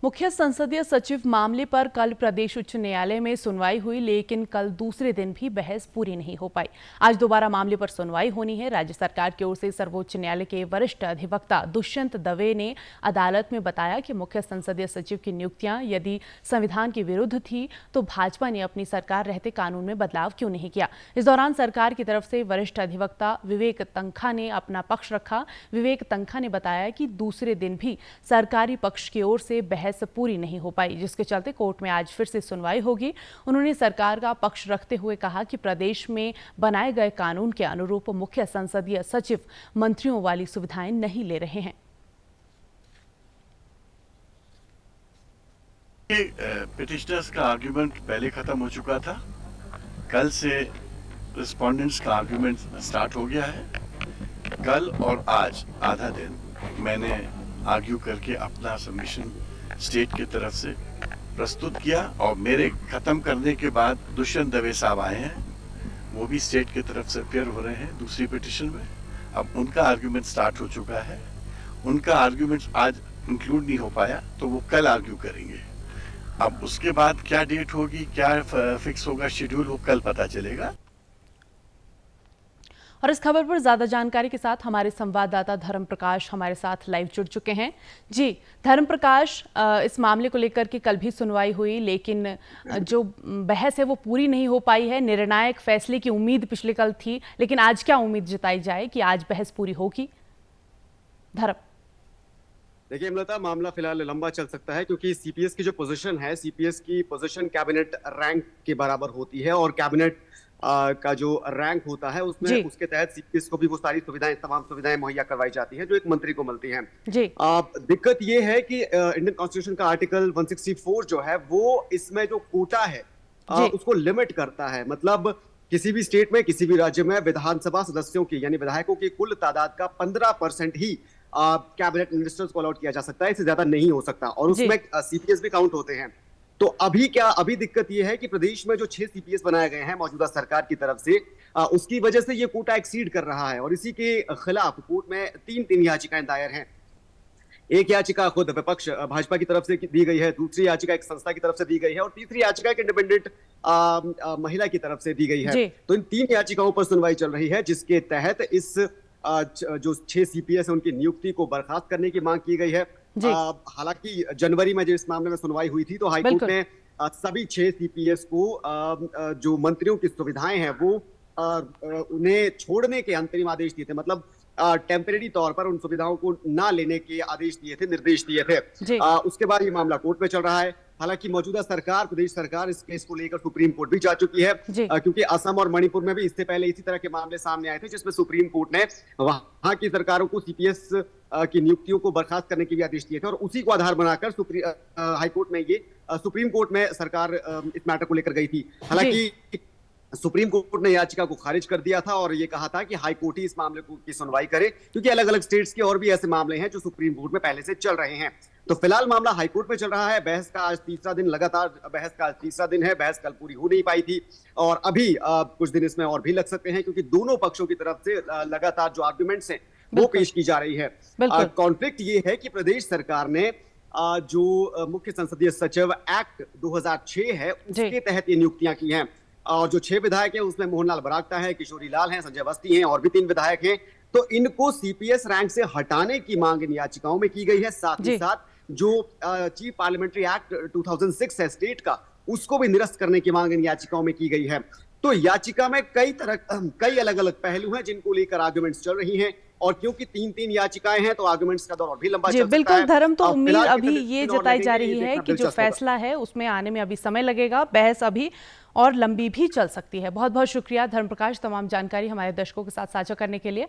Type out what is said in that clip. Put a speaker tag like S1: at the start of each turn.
S1: मुख्य संसदीय सचिव मामले पर कल प्रदेश उच्च न्यायालय में सुनवाई हुई, लेकिन कल दूसरे दिन भी बहस पूरी नहीं हो पाई। आज दोबारा मामले पर सुनवाई होनी है। राज्य सरकार की ओर से सर्वोच्च न्यायालय के वरिष्ठ अधिवक्ता दुष्यंत दवे ने अदालत में बताया कि मुख्य संसदीय सचिव की नियुक्तियां यदि संविधान के विरुद्ध थी तो भाजपा ने अपनी सरकार रहते कानून में बदलाव क्यों नहीं किया। इस दौरान सरकार की तरफ से वरिष्ठ अधिवक्ता विवेक तन्खा ने अपना पक्ष रखा। विवेक तन्खा ने बताया कि दूसरे दिन भी सरकारी पक्ष की ओर से बहस पूरी नहीं हो पाई, जिसके चलते कोर्ट में आज फिर से सुनवाई होगी। उन्होंने सरकार का पक्ष रखते हुए कहा कि प्रदेश में बनाए गए कानून के अनुरूप मुख्य संसदीय सचिव मंत्रियों वाली सुविधाएं नहीं ले रहे हैं।
S2: पिटिशनर्स का आर्ग्यूमेंट पहले खत्म हो चुका था। कल से रिस्पोंडेंट्स का आर्ग्यूमेंट स्टार्ट हो गया है। कल और आज आधा दिन मैंने आर्ग्यू करके अपना सबमिशन स्टेट की तरफ से प्रस्तुत किया और मेरे खत्म करने के बाद दुष्यंत दवे साहब आए हैं। वो भी स्टेट की तरफ से अपियर हो रहे हैं दूसरी पिटिशन में। अब उनका आर्ग्यूमेंट स्टार्ट हो चुका है। उनका आर्ग्यूमेंट आज इंक्लूड नहीं हो पाया तो वो कल आर्ग्यू करेंगे। अब उसके बाद क्या डेट होगी, क्या फिक्स होगा शेड्यूल, वो कल पता चलेगा।
S1: और इस खबर पर ज्यादा जानकारी के साथ हमारे संवाददाता धर्म प्रकाश हमारे साथ लाइव जुड़ चुके हैं। जी धर्म प्रकाश, इस मामले को लेकर के कल भी सुनवाई हुई, लेकिन जो बहस है वो पूरी नहीं हो पाई है। निर्णायक फैसले की उम्मीद पिछले कल थी, लेकिन आज क्या उम्मीद जताई जाए कि आज बहस पूरी होगी? धर्म,
S3: देखिए अमृता, मामला फिलहाल लंबा चल सकता है क्योंकि सीपीएस की जो पोजीशन है, सीपीएस की पोजीशन कैबिनेट रैंक के बराबर होती है और कैबिनेट का जो रैंक होता है उसमें उसके तहत सीपीएस को भी वो सारी सुविधाएं, तमाम सुविधाएं मुहैया करवाई जाती हैं जो एक मंत्री को मिलती हैं। दिक्कत ये है कि इंडियन कॉन्स्टिट्यूशन का आर्टिकल 164 जो है वो इसमें जो कोटा है उसको लिमिट करता है। मतलब किसी भी स्टेट में, किसी भी राज्य में विधानसभा सदस्यों की यानी विधायकों की कुल तादाद का 15% ही कैबिनेट मिनिस्टर्स को अलॉट किया जा सकता है, इससे ज्यादा नहीं हो सकता और उसमें सीपीएस भी काउंट होते हैं। तो अभी दिक्कत यह है कि प्रदेश में जो 6 सीपीएस बनाए गए हैं मौजूदा सरकार की तरफ से, उसकी वजह से ये कोटा एक्सीड कर रहा है और इसी के खिलाफ कोर्ट में तीन याचिकाएं दायर हैं। एक याचिका खुद विपक्ष भाजपा की तरफ से दी गई है, दूसरी याचिका एक संस्था की तरफ से दी गई है और तीसरी याचिका एक इंडिपेंडेंट महिला की तरफ से दी गई है। तो इन 3 याचिकाओं पर सुनवाई चल रही है, जिसके तहत इस जो 6 सीपीएस है उनकी नियुक्ति को बर्खास्त करने की मांग की गई है। हालांकि जनवरी में जब इस मामले में सुनवाई हुई थी तो हाईकोर्ट ने सभी 6 सीपीएस को जो मंत्रियों की सुविधाएं हैं वो उन्हें छोड़ने के अंतरिम आदेश दिए थे। मतलब टेम्परेरी तौर पर उन सुविधाओं को ना लेने के आदेश दिए थे, निर्देश दिए थे। उसके बाद ये मामला कोर्ट में चल रहा है। हालांकि मौजूदा सरकार, प्रदेश सरकार इस केस को लेकर सुप्रीम कोर्ट भी जा चुकी है क्योंकि असम और मणिपुर में भी इससे पहले इसी तरह के मामले सामने आए थे जिसमें सुप्रीम कोर्ट ने वहां की सरकारों को सीपीएस की नियुक्तियों को बर्खास्त करने के भी आदेश दिए थे और उसी को आधार बनाकर हाईकोर्ट में ये सुप्रीम कोर्ट में सरकार इस मैटर को लेकर गई थी। हालांकि सुप्रीम कोर्ट ने याचिका को खारिज कर दिया था और ये कहा था कि हाई कोर्ट ही इस मामले की सुनवाई करे क्योंकि अलग अलग स्टेट्स के और भी ऐसे मामले हैं जो सुप्रीम कोर्ट में पहले से चल रहे हैं। तो फिलहाल मामला हाई कोर्ट में चल रहा है। बहस का आज तीसरा दिन, लगातार बहस का आज तीसरा दिन है। बहस कल पूरी हो नहीं पाई थी और अभी कुछ दिन इसमें और भी लग सकते हैं क्योंकि दोनों पक्षों की तरफ से लगातार जो आर्ग्यूमेंट्स हैं वो पेश की जा रही है। कॉन्फ्लिक्ट ये है कि प्रदेश सरकार ने जो मुख्य संसदीय सचिव एक्ट 2006 है उसके तहत ये नियुक्तियां की हैं और जो 6 विधायक हैं उसमें मोहनलाल बरागटा है, किशोरी लाल हैं, संजय अवस्थी हैं और भी 3 विधायक हैं। तो इनको सीपीएस रैंक से हटाने की मांग इन याचिकाओं में की गई है। साथ ही साथ जो चीफ पार्लियामेंट्री एक्ट 2006 है स्टेट का, उसको भी निरस्त करने की मांग इन याचिकाओं में की गई है। तो याचिका में कई अलग अलग पहलू हैं जिनको लेकर आर्गुमेंट्स चल रही हैं और क्योंकि 3 याचिकाएं हैं तो आर्गुमेंट्स का दौर और भी लंबा चल सकता है।
S1: बिल्कुल धर्म, तो उम्मीद अभी ये जताई जा रही है कि जो फैसला है उसमें आने में अभी समय लगेगा, बहस अभी और लंबी भी चल सकती है। बहुत बहुत शुक्रिया धर्म प्रकाश, तमाम जानकारी हमारे दर्शकों के साथ साझा करने के लिए।